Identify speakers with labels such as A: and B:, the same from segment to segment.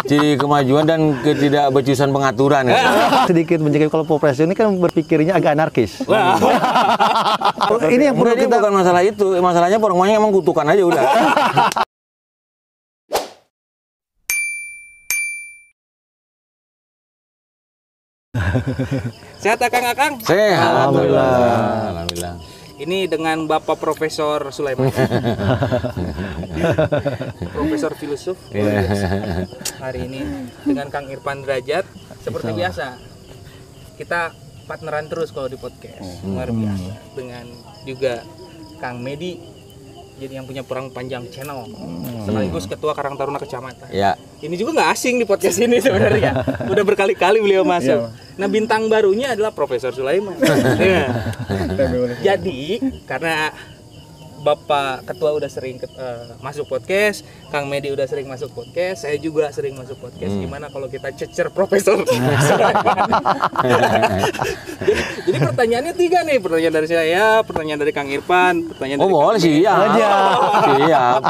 A: Ciri kemajuan dan ketidakbecusan pengaturan ya.
B: Sedikit menjaga kelompok operasi ini kan berpikirnya agak anarkis. Ini yang perlu kita...
A: bukan masalah itu, masalahnya orangnya emang kutukan aja udah.
C: Sehat Akang?
A: Sehat.
B: Alhamdulillah.
C: Ini dengan Bapak Profesor Sulaiman. Profesor Filosof. Hari ini dengan Kang Irfan Derajat. Seperti biasa, kita partneran terus kalau di podcast. Luar biasa. Dengan juga Kang Medi, jadi yang punya Perang Panjang Channel. Sekaligus Ketua Karang Taruna Kecamatan.
A: Ya.
C: Ini juga nggak asing di podcast ini sebenarnya. Udah berkali-kali beliau masuk. Nah, bintang barunya adalah Profesor Sulaiman. Jadi, karena Bapak Ketua udah sering masuk podcast, Kang Medi udah sering masuk podcast, saya juga sering masuk podcast. Gimana kalau kita cecer Profesor Sulaiman? Jadi pertanyaannya 3 nih. Pertanyaan dari saya, pertanyaan dari Kang Irfan, pertanyaan dari
A: boleh sih ya. Siap.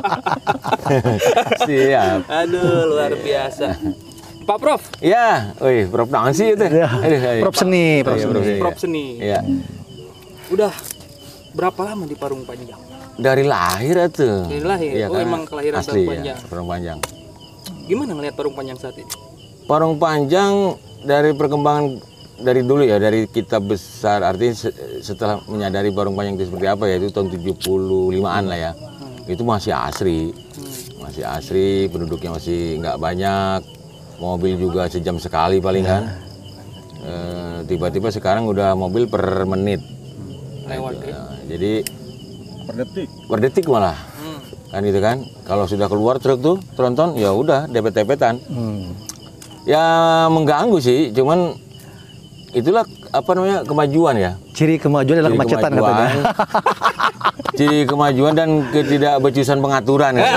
A: Siap.
C: Aduh, luar biasa. Pak Prof.
A: Ya, Prof sih itu.
B: Prof seni,
C: Prof seni.
A: Iya.
C: Udah berapa lama di Parung Panjang?
A: Dari lahir tuh.
C: Dari lahir.
A: Iya,
C: Oh, emang kelahiran
A: asli,
C: Parung Panjang.
A: Ya, Parung Panjang.
C: Gimana ngelihat Parung Panjang saat ini?
A: Parung Panjang dari perkembangan dari dulu ya, dari kita besar, artinya setelah menyadari Parung Panjang itu seperti apa ya, itu tahun 75-an lah ya. Itu masih asri. Masih asri, penduduknya masih nggak banyak. Mobil juga sejam sekali paling kan. Tiba-tiba sekarang udah mobil per menit.
C: Lewat ya.
A: Jadi per detik malah. Kan gitu kan. Kalau sudah keluar truk tuh tronton ya udah depet-depetan. Ya mengganggu sih, cuman itulah apa namanya kemajuan ya.
B: Ciri kemajuan adalah kemacetan katanya.
A: Ciri kemajuan dan ketidakbecusan pengaturan ya.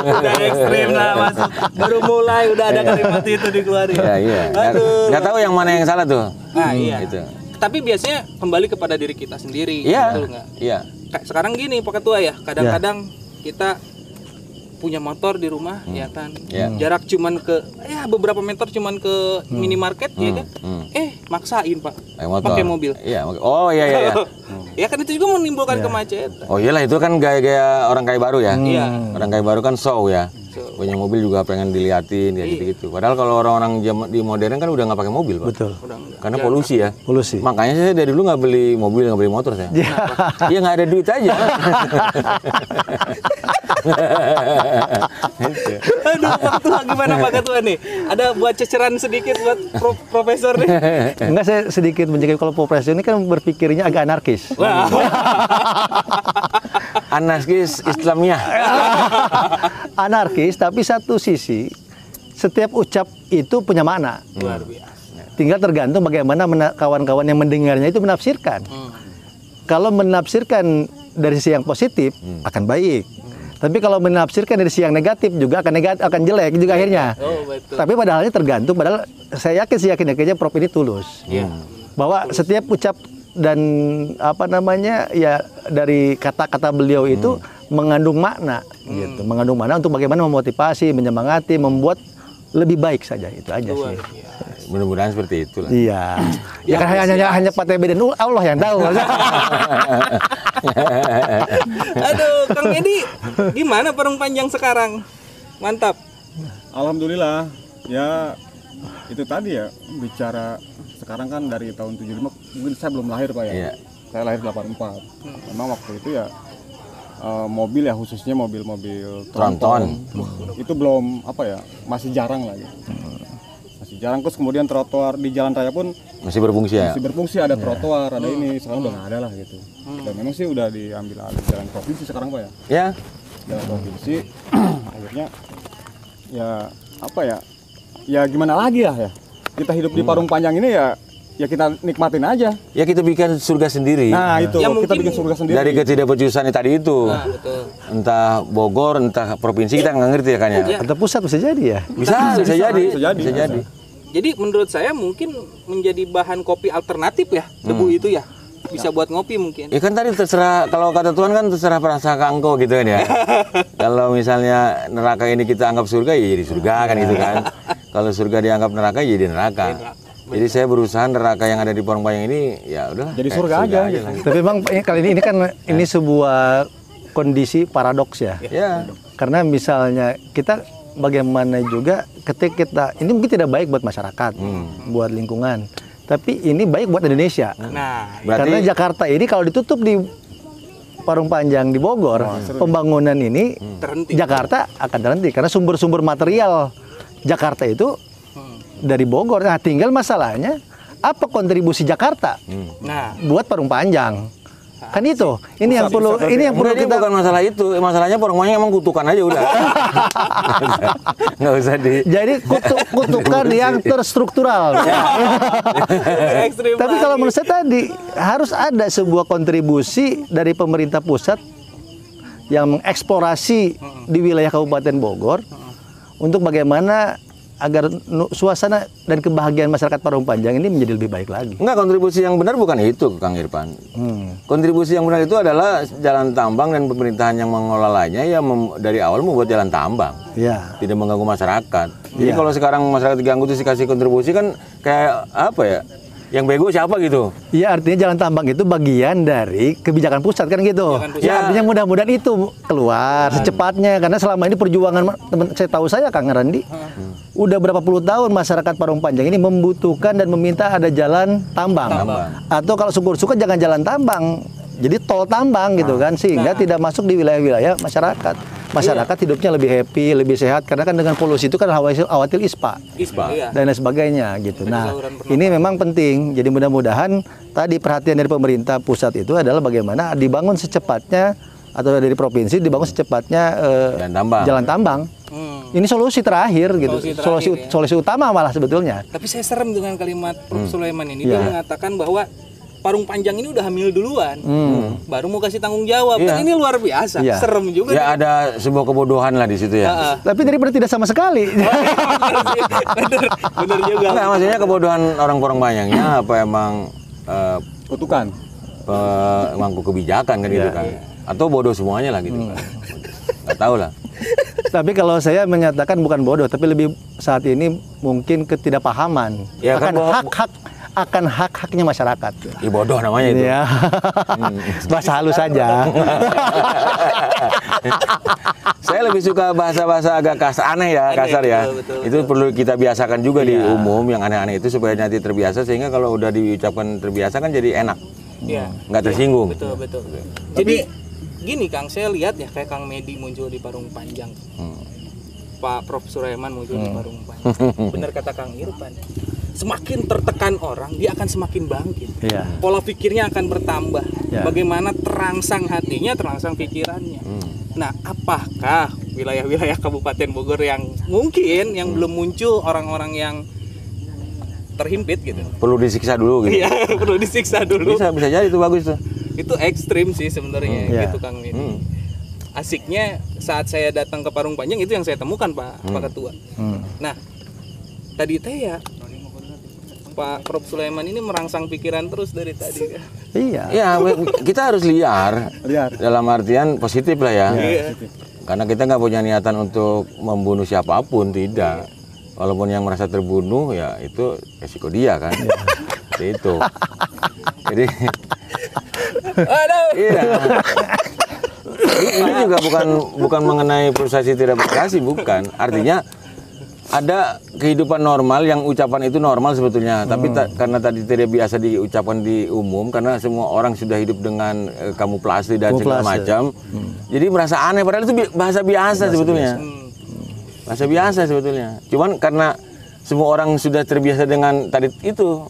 C: Udah ekstrim lah masuk. Baru mulai udah ada kalimat itu dikeluarin.
A: Iya. Nggak tahu yang mana yang salah tuh.
C: Nah, iya.
A: Gitu.
C: Tapi biasanya kembali kepada diri kita sendiri.
A: Iya.
C: Betul nggak?
A: Iya.
C: Kayak sekarang gini Pak Ketua ya, kadang-kadang kita punya motor di rumah ya kan. Jarak cuman ke beberapa meter cuman ke minimarket ya kan. Maksain Pak pakai mobil.
A: Iya. Oh iya.
C: Ya kan itu juga menimbulkan kemacetan.
A: Oh iyalah itu kan gaya-gaya orang kaya baru ya.
C: Iya.
A: Orang kaya baru kan show ya. Punya mobil juga pengen diliatin ya gitu-gitu. Padahal kalau orang-orang di modern kan udah nggak pakai mobil Pak.
B: Betul.
A: Karena polusi ya.
B: Polusi.
A: Makanya saya dari dulu nggak beli mobil, nggak beli motor saya. Iya nggak ada duit aja.
C: Aduh Pak Ketua, gimana Pak Ketua nih? Ada buat ceceran sedikit buat Profesor nih?
B: Enggak, saya sedikit menjaga kelompok operasi ini kan berpikirnya agak anarkis.
A: Anarkis Islamiyah.
B: Anarkis, tapi satu sisi setiap ucap itu punya makna.
C: Luar biasa.
B: Tinggal tergantung bagaimana kawan-kawan yang mendengarnya itu menafsirkan. Kalau menafsirkan dari sisi yang positif akan baik. Tapi kalau menafsirkan dari sisi yang negatif juga akan jelek juga akhirnya.
C: Oh, betul.
B: Tapi padahalnya tergantung. Padahal saya yakin Prof ini tulus. Bahwa setiap ucap dan apa namanya ya dari kata-kata beliau itu mengandung makna gitu, mengandung makna untuk bagaimana memotivasi, menyemangati, membuat lebih baik saja, itu aja sih.
A: Mudah-mudahan seperti itulah.
B: Iya. Ya kan hanya Pak TB dan Allah yang tahu.
C: Aduh, Kang Edi, gimana Parung Panjang sekarang? Mantap.
D: Alhamdulillah. Ya itu tadi ya, bicara sekarang kan dari tahun 75, mungkin saya belum lahir Pak ya.
A: Iya.
D: Saya lahir 84. Memang waktu itu ya mobil ya, khususnya mobil-mobil tronton itu belum apa ya, masih jarang lah gitu. Masih jarang. Terus kemudian trotoar di jalan raya pun
A: masih berfungsi ya.
D: Masih berfungsi, ada trotoar, ada ini. Sekarang udah nggak ada lah gitu. Dan memang sih udah diambil alih jalan provinsi sekarang Pak ya.
A: Ya.
D: Jalan provinsi akhirnya ya apa ya? Ya gimana lagi ya? Kita hidup di Parung Panjang ini ya kita nikmatin aja. Ya
A: kita bikin surga sendiri.
D: Nah itu,
C: ya,
D: kita bikin surga sendiri.
A: Dari ketidakbecusan tadi itu.
C: Nah, betul.
A: Entah Bogor, entah provinsi, kita nggak ngerti ya kan ya.
B: Atau pusat bisa jadi ya.
A: Bisa jadi.
C: Jadi menurut saya mungkin menjadi bahan kopi alternatif ya, debu itu ya. Bisa buat ngopi mungkin.
A: Ya kan tadi terserah, kalau kata Tuhan kan terserah prasangka engkau gitu kan ya. Kalau misalnya neraka ini kita anggap surga, ya jadi surga kan gitu kan. Kalau surga dianggap neraka, ya jadi neraka. Jadi saya berusaha neraka yang ada di Parungpanjang ini, ya udah.
D: Jadi surga aja gitu.
A: lah.
B: Tapi Bang, kali ini kan ini sebuah kondisi paradoks ya.
A: Ya.
B: Karena misalnya kita bagaimana juga ketika kita ini mungkin tidak baik buat masyarakat, buat lingkungan, tapi ini baik buat Indonesia.
C: Nah,
B: Karena
A: Berarti
B: Jakarta ini kalau ditutup di Parungpanjang di Bogor, pembangunan ini
C: terhenti.
B: Jakarta akan terhenti karena sumber-sumber material Jakarta itu dari Bogor. Nah, tinggal masalahnya apa kontribusi Jakarta
C: Nah,
B: buat Parungpanjang? Kan itu. Ini yang perlu
A: Enggak, ini
B: kita
A: bukan masalah itu, masalahnya Parungpanjang emang kutukan aja udah. Nggak usah di.
B: jadi kutukan yang terstruktural.
C: ekstrim.
B: Tapi kalau menurut saya tadi harus ada sebuah kontribusi dari pemerintah pusat yang mengeksplorasi di wilayah Kabupaten Bogor untuk bagaimana agar suasana dan kebahagiaan masyarakat Parungpanjang ini menjadi lebih baik lagi.
A: Enggak, kontribusi yang benar bukan itu, Kang Irfan. Kontribusi yang benar itu adalah jalan tambang dan pemerintahan yang mengelolanya ya dari awal membuat jalan tambang.
B: Ya.
A: Tidak mengganggu masyarakat. Jadi kalau sekarang masyarakat diganggu terus dikasih kontribusi kan kayak apa ya? Yang bego siapa gitu?
B: Iya, artinya jalan tambang itu bagian dari kebijakan pusat kan gitu. Ya, artinya mudah-mudahan itu keluar secepatnya karena selama ini perjuangan saya tahu saya Kang Randi udah berapa puluh tahun masyarakat Parungpanjang ini membutuhkan dan meminta ada jalan tambang. Atau kalau syukur-syukur jangan jalan tambang. Jadi tol tambang gitu kan sehingga tidak masuk di wilayah-wilayah masyarakat. Masyarakat hidupnya lebih happy, lebih sehat karena kan dengan polusi itu kan khawatir ISPA.
C: Iya.
B: Dan lain sebagainya gitu. Nah,
C: saluran pernapasan.
B: ini memang penting. Jadi mudah-mudahan tadi perhatian dari pemerintah pusat itu adalah bagaimana dibangun secepatnya atau dari provinsi dibangun secepatnya jalan tambang. Ini solusi terakhir gitu. Solusi utama malah sebetulnya.
C: Tapi saya serem dengan kalimat Prof. Sulaiman ini. Dia mengatakan bahwa Parungpanjang ini udah hamil duluan, baru mau kasih tanggung jawab. Kan ini luar biasa, serem juga.
A: Ya ada sebuah kebodohan lah di situ ya.
B: Tapi daripada tidak sama sekali.
C: Bener juga.
A: Enggak, maksudnya kebodohan orang Parungpanjangnya apa emang
D: Kutukan.
A: pemangku kebijakan kan gitu kan? Atau bodoh semuanya lah gitu kan? Nggak tahu lah.
B: Tapi kalau saya menyatakan bukan bodoh, tapi lebih saat ini mungkin ketidakpahaman
A: Ya, kan
B: akan hak-haknya masyarakat.
A: Ya bodoh namanya itu.
B: Ya. Bahasa halus saja.
A: Saya lebih suka bahasa-bahasa agak kasar, aneh ya, kasar ya.
C: Betul.
A: Itu perlu kita biasakan juga di umum yang aneh-aneh itu supaya nanti terbiasa sehingga kalau udah diucapkan terbiasa kan jadi enak.
C: Iya.
A: Nggak tersinggung.
C: Betul. Jadi gini Kang, saya lihat ya kayak Kang Medi muncul di Parungpanjang. Pak Prof. Sulaiman muncul di Parungpanjang. Benar kata Kang Irfan. Semakin tertekan orang, dia akan semakin bangkit.
B: Iya.
C: Pola pikirnya akan bertambah.
B: Ya.
C: Bagaimana terangsang hatinya, terangsang pikirannya. Nah, apakah wilayah-wilayah Kabupaten Bogor yang mungkin yang belum muncul orang-orang yang terhimpit gitu?
A: Perlu disiksa dulu gitu.
C: Iya, perlu disiksa dulu.
A: Bisa jadi itu bagus tuh.
C: Itu ekstrim sih sebenarnya
B: Iya.
C: gitu Kang Medi. Asiknya saat saya datang ke Parungpanjang itu yang saya temukan Pak Ketua. Nah, tadi teh ya Pak Prof. Sulaiman ini merangsang pikiran terus dari tadi.
B: Iya.
A: Ya, kita harus liar. Dalam artian positif lah ya. Karena kita nggak punya niatan untuk membunuh siapapun, tidak. Walaupun yang merasa terbunuh ya itu resiko dia kan. Seperti itu. Jadi iya. Ini juga bukan mengenai frustasi tidak frustasi, bukan. Artinya ada kehidupan normal yang ucapan itu normal sebetulnya, tapi karena tadi tidak biasa diucapkan di umum karena semua orang sudah hidup dengan kamuflase dan segala macam. Jadi merasa aneh padahal itu bahasa biasa sebetulnya. Bahasa biasa sebetulnya. Cuman karena semua orang sudah terbiasa dengan tadi itu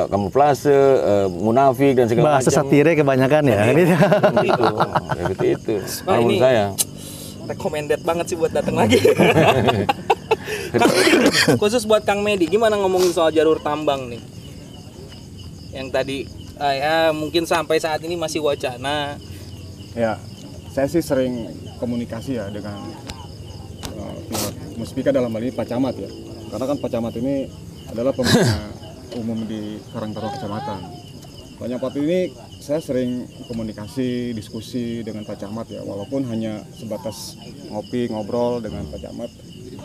A: kamuflase, munafik dan segala
B: Bahasa
A: macam.
B: satire kebanyakan ya.
A: Itu, ya seperti itu.
C: Wah,
A: Menurut
C: ini
A: saya.
C: recommended banget sih buat datang lagi. Khusus buat Kang Medi, gimana ngomongin soal jalur tambang nih? Yang tadi ya mungkin sampai saat ini masih wacana.
D: Ya, saya sih sering komunikasi ya dengan pihak Muspika dalam hal ini Pak Camat ya. Karena kan Pak Camat ini adalah pembina umum di Karangtaruna Kecamatan. Pak Camat ini saya sering komunikasi, diskusi dengan Pak Camat ya, walaupun hanya sebatas ngopi, ngobrol dengan Pak Camat.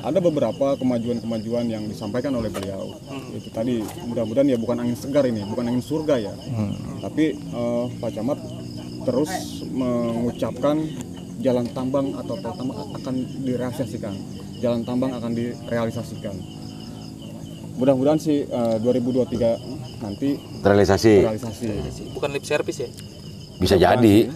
D: Ada beberapa kemajuan-kemajuan yang disampaikan oleh beliau. Itu tadi, mudah-mudahan ya bukan angin segar ini, bukan angin surga ya. Tapi Pak Camat terus mengucapkan jalan tambang atau tol tambang akan direalisasikan. Jalan tambang akan direalisasikan. Mudah-mudahan sih 2023 nanti
A: Terrealisasi.
D: realisasi.
C: Bukan lip service ya?
A: Bisa jadi.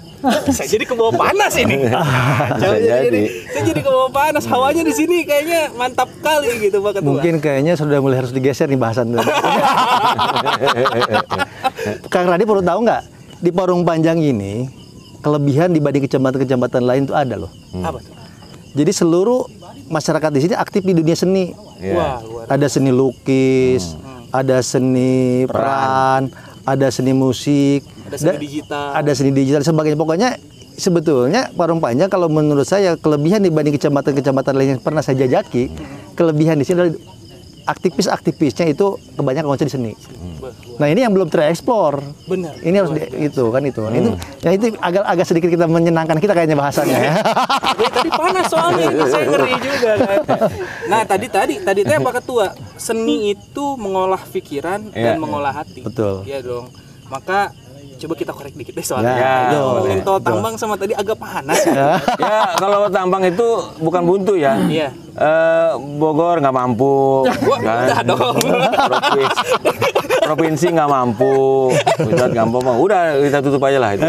C: Saya jadi ke bawah panas ini.
A: Bisa jadi.
C: Saya jadi ke bawah panas. Hawanya di sini kayaknya mantap kali gitu Pak Ketua.
B: Mungkin kayaknya sudah mulai harus digeser nih bahasan. Kang Radi perlu tahu nggak, di Parung Panjang ini kelebihan dibanding kecamatan-kecamatan lain itu ada loh.
C: Apa tuh?
B: Jadi seluruh masyarakat di sini aktif di dunia seni.
A: Iya.
C: Wah, luar.
B: Ada seni lukis, ada seni peran, ada seni musik,
C: Ada seni digital.
B: ada seni digital dan sebagainya. Pokoknya sebetulnya Parung Panjang kalau menurut saya kelebihan dibanding kecamatan-kecamatan lain yang pernah saya jajaki, kelebihan di sini adalah aktivis-aktivisnya itu kebanyakan konsen di seni. Nah ini yang belum tereksplor.
C: Benar.
B: Ini harus itu kan itu. Itu yang itu agak sedikit kita menyenangkan kita kayaknya bahasannya ya.
C: Dari tadi panas soalnya ini saya ngeri juga kan. Nah tadi Pak Ketua, seni itu mengolah pikiran dan mengolah hati.
B: Betul.
C: Iya dong. Maka coba kita korek dikit deh soalnya.
B: Ya,
C: Ngomongin tol
B: betul.
C: tambang sama tadi agak panas. Ya.
A: Ya kalau tambang itu bukan buntu ya.
C: Iya.
A: Bogor nggak mampu,
C: Udah dong.
A: Provinsi nggak mampu, pusat nggak mampu, udah kita tutup aja lah itu.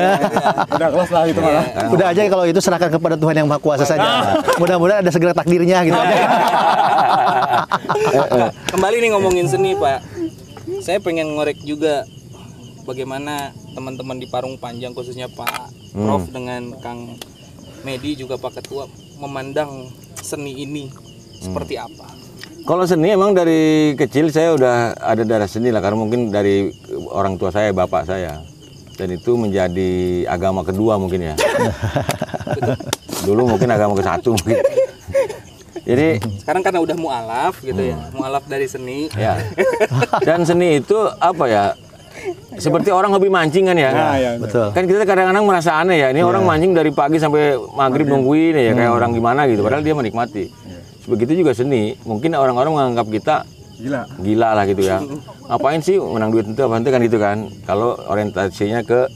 D: Udah kelas lah itu malah.
B: Udah aja kalau itu serahkan kepada Tuhan yang Maha Kuasa saja. Mudah-mudahan ada segera takdirnya gitu.
C: Kembali nih ngomongin seni Pak. Saya pengen ngorek juga bagaimana teman-teman di Parung Panjang khususnya Pak Prof dengan Kang Medi juga Pak Ketua memandang seni ini seperti apa?
A: Kalau seni emang dari kecil saya udah ada darah seni lah, karena mungkin dari orang tua saya, bapak saya, dan itu menjadi agama kedua mungkin ya. Dulu mungkin agama ke-1 mungkin. Jadi
C: Sekarang karena udah mualaf gitu ya, mualaf dari seni.
A: ya, dan seni itu apa ya? Seperti orang hobi mancing kan ya.
D: Nah, ya,
B: Betul.
A: Kan kita kadang-kadang merasa aneh ya, ini orang mancing dari pagi sampai maghrib nungguin ya, kayak orang gimana gitu, padahal dia menikmati. Begitu juga seni, mungkin orang-orang menganggap kita gila lah gitu ya. Ngapain sih menang duit itu apa kan gitu kan, kalau orientasinya ke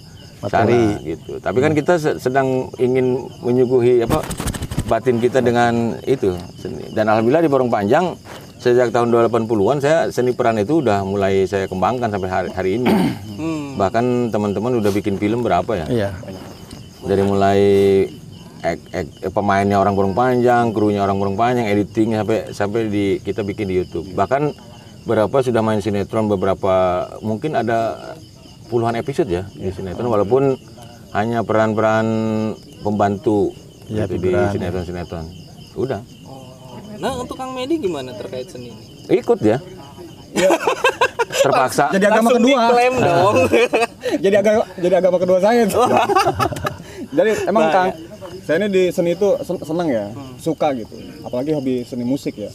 A: sana gitu. Tapi kan kita sedang ingin menyuguhi apa batin kita dengan itu seni. Dan alhamdulillah di Parung Panjang sejak tahun 80-an saya seni peran itu udah mulai saya kembangkan sampai hari ini. Bahkan teman-teman udah bikin film berapa ya?
B: Iya.
A: Dari mulai pemainnya orang Parung Panjang, krunya orang Parung Panjang, editingnya sampai kita bikin di YouTube. Bahkan berapa sudah main sinetron, beberapa mungkin ada puluhan episode ya di sinetron, walaupun hanya peran-peran pembantu
B: Ya,
A: gitu, di sinetron-sinetron. Udah.
C: Nah untuk Kang Medi gimana terkait seni ini?
A: Ikut ya. Terpaksa.
D: Jadi agama
C: Langsung
D: kedua.
C: diklaim dong.
D: jadi agama kedua saya. Jadi emang Kang, saya ini di seni itu senang ya, suka gitu. Apalagi hobi seni musik ya.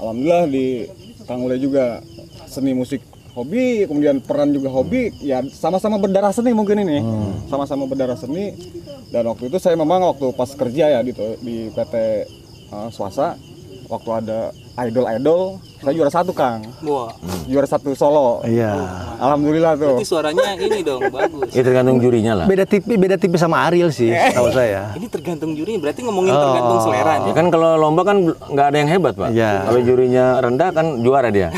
D: Alhamdulillah di Kang Ule juga seni musik hobi, kemudian peran juga hobi. Ya sama-sama berdarah seni mungkin ini. Sama-sama berdarah seni. Dan waktu itu saya memang waktu pas kerja ya di PT swasta, waktu ada idol, saya juara 1 Kang.
C: Wah,
D: Juara 1 solo.
B: Iya.
D: Alhamdulillah tuh.
C: berarti suaranya ini dong bagus.
A: Ya tergantung jurinya lah.
B: Beda tipis sama Ariel sih, tahu saya.
C: Ini tergantung jurinya, berarti ngomongin tergantung selera nih.
A: Ya kan kalau lomba kan nggak ada yang hebat Pak.
B: Iya.
A: Kalau jurinya rendah kan juara dia.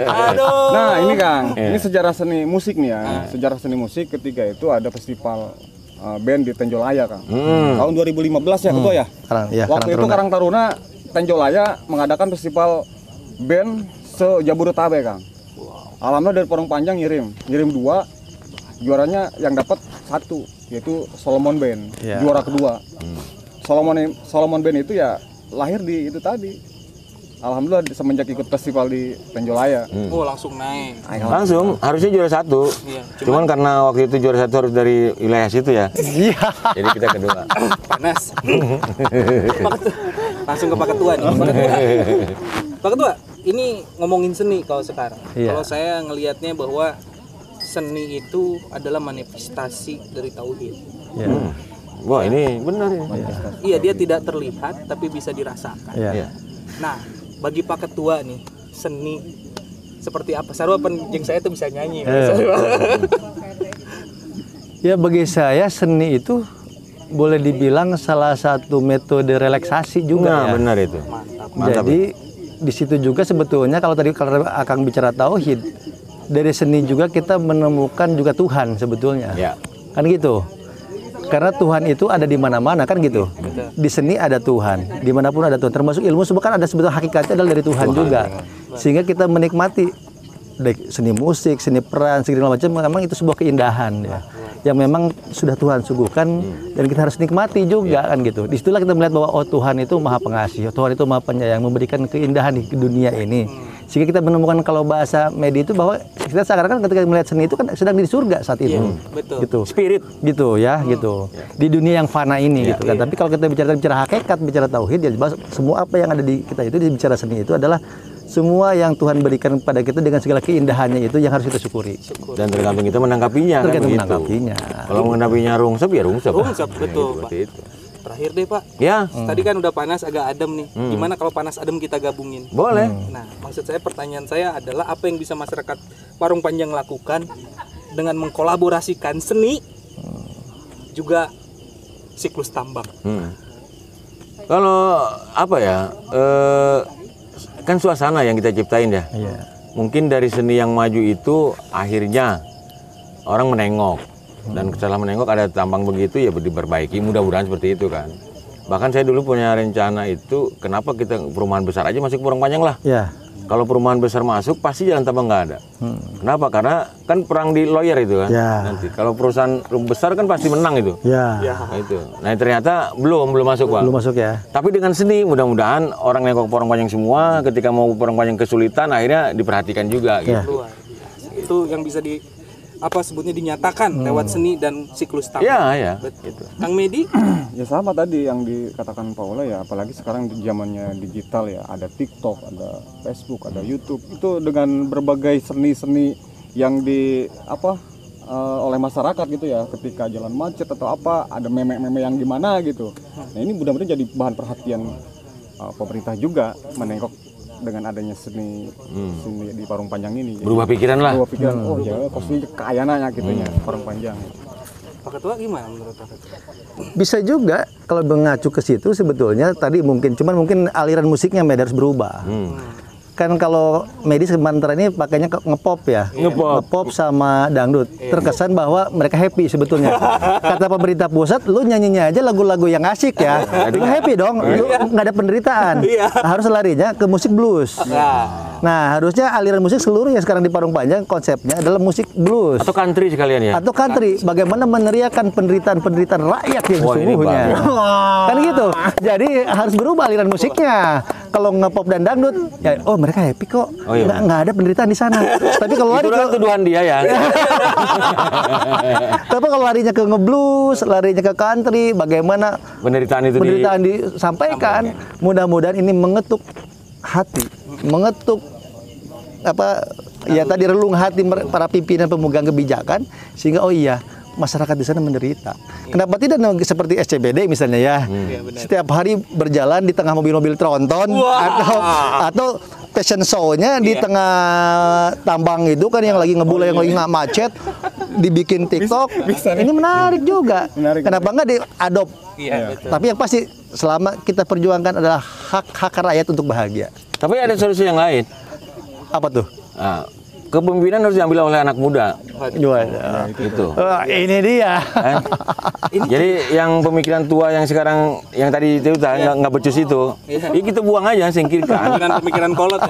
C: Aduh.
D: Nah ini Kang, ini sejarah seni musik nih ya. Sejarah seni musik ketika itu ada festival band di Tenjolaya Kang. Tahun 2015 ya Ketua ya. Waktu itu Karang Taruna Tenjolaya mengadakan festival band se-Jabodetabek Kang. Alhamdulillah dari Parung Panjang ngirim 2, juaranya yang dapat 1 yaitu Solomon Band,
B: Iya.
D: juara kedua. Solomon Band itu ya lahir di itu tadi. Alhamdulillah semenjak ikut festival di Tenjolaya.
C: Oh langsung naik.
A: Langsung harusnya juara 1.
C: Iya.
A: Cuman karena waktu itu juara 1 harus dari wilayah situ ya.
B: Iya.
A: Jadi kita kedua.
C: Panas. Langsung ke Pak Ketua nih. Pak Ketua, ini ngomongin seni kalau sekarang.
B: Iya.
C: Kalau saya ngelihatnya bahwa seni itu adalah manifestasi dari tauhid.
B: Ya.
A: Wah, ini benar ini.
C: Iya, dia tidak terlihat tapi bisa dirasakan.
B: Ya.
C: Nah, bagi Pak Ketua nih, seni seperti apa? Sarwa penjeng saya tuh bisa nyanyi.
B: Ya, bagi saya seni itu boleh dibilang salah satu metode relaksasi juga
A: Nah,
B: ya.
A: benar itu. Mantap.
B: Jadi di situ juga sebetulnya kalau Akang bicara tauhid, dari seni juga kita menemukan juga Tuhan sebetulnya.
A: Ya.
B: Kan gitu. Karena Tuhan itu ada di mana-mana kan gitu. Di seni ada Tuhan, dimanapun ada Tuhan. Termasuk ilmu semua kan ada sebetulnya hakikatnya adalah dari Tuhan juga. Sehingga kita menikmati seni musik, seni peran, segala macam, memang itu sebuah keindahan ya. Yang memang sudah Tuhan suguhkan dan kita harus nikmati juga kan gitu. Disitulah kita melihat bahwa oh Tuhan itu maha pengasih, Tuhan itu maha penyayang, memberikan keindahan di dunia ini. Sehingga kita menemukan kalau bahasa Medi itu bahwa kita seakan-akan ketika melihat seni itu kan sedang di surga saat itu.
C: Betul.
B: Gitu.
A: Spirit.
B: Gitu ya, gitu. Di dunia yang fana ini gitu kan. Tapi kalau kita bicara hakikat, bicara tauhid, ya semua apa yang ada di kita itu bicara seni itu adalah semua yang Tuhan berikan kepada kita dengan segala keindahannya itu yang harus kita syukuri.
A: Dan tergantung kita menangkapinya.
B: Tergantung
A: kan,
B: menangkapinya.
A: Kalau menangkapinya rungsep ya rungsep.
C: Rungsep, betul,
A: Seperti itu.
C: Terakhir deh Pak,
A: Ya,
C: tadi kan udah panas agak adem nih. Gimana kalau panas adem kita gabungin?
A: boleh.
C: Nah, maksud saya pertanyaan saya adalah apa yang bisa masyarakat Parung Panjang lakukan dengan mengkolaborasikan seni juga siklus tambang.
A: Kalau apa ya, kan suasana yang kita ciptain ya.
B: Iya.
A: Mungkin dari seni yang maju itu akhirnya orang menengok. Dan setelah menengok ada tambang begitu ya diperbaiki, mudah-mudahan seperti itu kan. Bahkan saya dulu punya rencana itu, kenapa kita perumahan besar aja masuk ke Parung Panjang lah.
B: Ya.
A: Kalau perumahan besar masuk pasti jalan tambang nggak ada. Kenapa? Karena kan perang di lawyer itu kan.
B: Ya.
A: Nanti kalau perusahaan besar kan pasti menang itu.
B: Ya.
A: Nah, itu. Nah ternyata belum masuk Pak.
B: Belum masuk ya.
A: Tapi dengan seni mudah-mudahan orang nengok Parung Panjang semua, ketika mau Parung Panjang kesulitan akhirnya diperhatikan juga gitu.
B: Ya.
C: Luar biasa. Itu yang bisa sebutnya dinyatakan lewat seni dan siklus tambang.
A: Iya, ya.
C: Betul.
A: Gitu.
C: Kang Medi?
D: Ya sama tadi yang dikatakan Paula ya, apalagi sekarang di zamannya digital ya, ada TikTok, ada Facebook, ada YouTube. Itu dengan berbagai seni-seni yang oleh masyarakat gitu ya, ketika jalan macet atau apa, ada meme-meme yang gimana gitu. Nah, ini mudah-mudahan jadi bahan perhatian pemerintah juga menengok dengan adanya seni di Parung Panjang ini. Jadi,
A: Berubah pikiran lah.
D: berubah pikiran, oh ya pasti kayaknya gitu ya Parung Panjang.
C: Pak Ketua gimana menurut Pak Ketua?
B: Bisa juga kalau mengacu ke situ sebetulnya tadi mungkin aliran musiknya harus berubah. Kan kalau Medi sementara ini pakainya ngepop ya. Ngepop sama dangdut. Terkesan bahwa mereka happy sebetulnya. Kata pemerintah pusat, lu nyanyinya aja lagu-lagu yang asik ya. Lu happy dong. Lu nggak ada penderitaan. Harus larinya ke musik blues. Nah, harusnya aliran musik seluruh yang sekarang di Parung Panjang konsepnya adalah musik blues.
A: Atau country sekalian ya.
B: Atau country, bagaimana meneriakan penderitaan-penderitaan rakyat yang
A: Wah, ini
B: sesungguhnya. Kan gitu. Jadi harus berubah aliran musiknya. Kalau ngepop dan dangdut, ya oh mereka happy kok.
A: Oh, iya.
B: Nggak ada penderitaan di sana. Tapi kalau lari
A: Itu kan
B: ke
A: tuduhan dia ya.
B: tapi kalau larinya ke ngeblues, larinya ke country, bagaimana
A: Penderitaan itu
B: penderitaan disampaikan. Mudah-mudahan ini mengetuk hati, mengetuk tadi relung hati para pimpinan pemegang kebijakan sehingga oh iya masyarakat di sana menderita. Kenapa tidak seperti SCBD misalnya ya? Setiap hari berjalan di tengah mobil-mobil tronton atau fashion show-nya di tengah tambang itu kan yang lagi ngebulai yang lagi nggak macet dibikin TikTok. Ini menarik juga. Kenapa nggak diadop? Tapi yang pasti selama kita perjuangkan adalah hak rakyat untuk bahagia.
A: Tapi ada solusi yang lain.
B: Apa tuh?
A: Nah, kepemimpinan harus diambil oleh anak muda. Itu.
B: Ini dia.
A: Kan? Jadi yang pemikiran tua yang sekarang yang tadi itu nggak becus itu, ya kita buang aja, singkirkan.
C: Pemikiran kolot.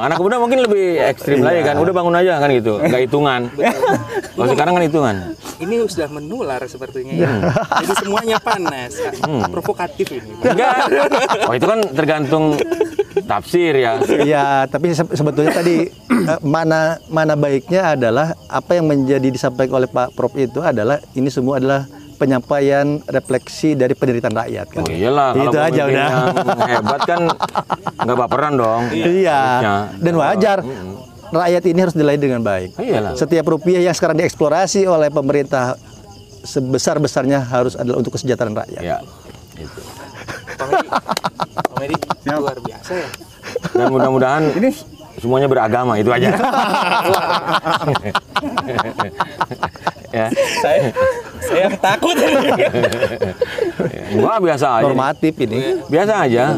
A: Anak muda mungkin lebih ekstrim lagi kan, udah bangun aja kan gitu, nggak hitungan. Kalau sekarang kan hitungan.
C: Ini sudah menular sepertinya ya. Jadi semuanya panas, provokatif ini.
A: Enggak. Oh itu kan tergantung tafsir ya.
B: Iya, tapi sebetulnya tadi mana baiknya adalah apa yang menjadi disampaikan oleh Pak Prof itu adalah ini semua adalah penyampaian refleksi dari penderitaan rakyat kan.
A: Oh iyalah,
B: itu
A: kalau
B: aja udah.
A: yang hebat kan nggak baperan dong.
B: Iya. Dan wajar. rakyat ini harus dilayani dengan baik.
A: Iyalah.
B: Setiap rupiah yang sekarang dieksplorasi oleh pemerintah sebesar-besarnya harus adalah untuk kesejahteraan rakyat.
A: Ya. Itu.
C: Pak Medi, luar biasa ya.
A: Dan mudah-mudahan ini semuanya beragama, itu aja. Ya.
C: Saya takut.
A: Wah, biasa aja.
B: Normatif ini.
A: Biasa aja.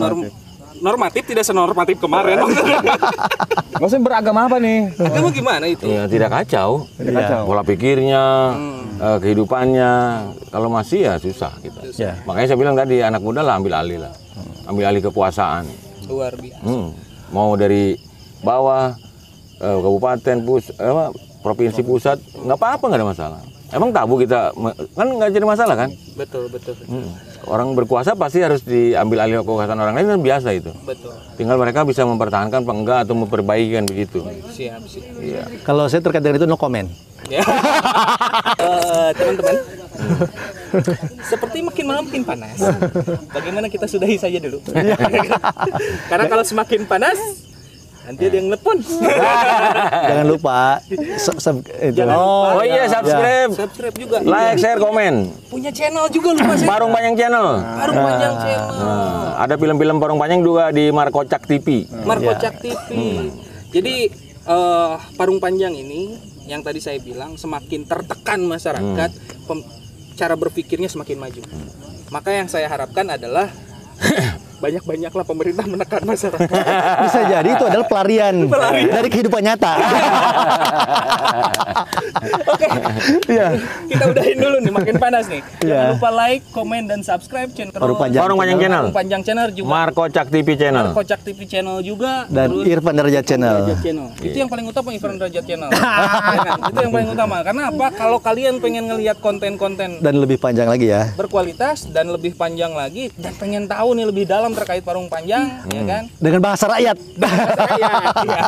C: Normatif tidak senormatif kemarin.
D: Maksudnya beragama apa nih?
C: Itu gimana itu?
A: Ya, tidak kacau.
D: Tidak kacau.
A: Pola pikirnya, kehidupannya. Kalau masih ya susah kita.
B: Ya.
A: Makanya saya bilang tadi anak muda lah ambil alih lah. Ambil alih kekuasaan.
C: Luar biasa.
A: Mau dari bawah kabupaten provinsi pusat nggak apa-apa, nggak ada masalah. Emang tabu kita kan nggak jadi masalah kan?
C: Betul.
A: Orang berkuasa pasti harus diambil alih kekuasaan orang lain, kan biasa itu.
C: Betul.
A: Tinggal mereka bisa mempertahankan apa enggak atau memperbaiki kan begitu.
C: Siap.
A: Iya.
B: Kalau saya terkait dengan itu no comment.
C: Ya. Teman-teman, seperti makin malam makin panas. Bagaimana kita sudahi saja dulu? Karena kalau semakin panas, nanti ada yang telepon.
B: Jangan lupa
C: Jangan lupa.
A: Oh iya,
C: Subscribe juga.
A: like, share, komen.
C: Punya channel juga lupa saya.
A: Parung Panjang Channel.
C: Parung Panjang Channel.
A: Ada film-film Parung Panjang juga di Markocak TV.
C: Markocak TV. Jadi Parung Panjang ini yang tadi saya bilang semakin tertekan masyarakat, cara berpikirnya semakin maju. Maka yang saya harapkan adalah banyak-banyaklah pemerintah menekan masyarakat.
B: bisa jadi itu adalah pelarian. Dari kehidupan nyata.
C: Oke.
B: Iya.
C: Kita udahin dulu nih, makin panas nih. Jangan
B: Iya.
C: lupa like, komen dan subscribe channel
B: Parung Panjang.
A: Parung Panjang Channel.
C: Parung Panjang Channel juga.
A: Markocak TV Channel.
C: Kocak TV Channel juga.
B: Dan
C: Terus
B: Irfan Derajat Channel.
C: Derajat Channel. Itu yang paling utama, Irfan Derajat Channel. Ya kan? Itu yang paling utama. Karena apa? Kalau kalian pengen ngelihat konten-konten
B: Dan lebih panjang lagi ya.
C: berkualitas dan lebih panjang lagi dan pengen tahu nih lebih dalam terkait Parung Panjang, ya kan?
B: Dengan bahasa rakyat.
C: Ya.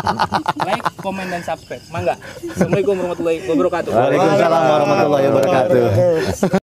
C: Like, komen dan subscribe. Mangga. Assalamualaikum warahmatullahi wabarakatuh.
B: Waalaikumsalam warahmatullahi wabarakatuh.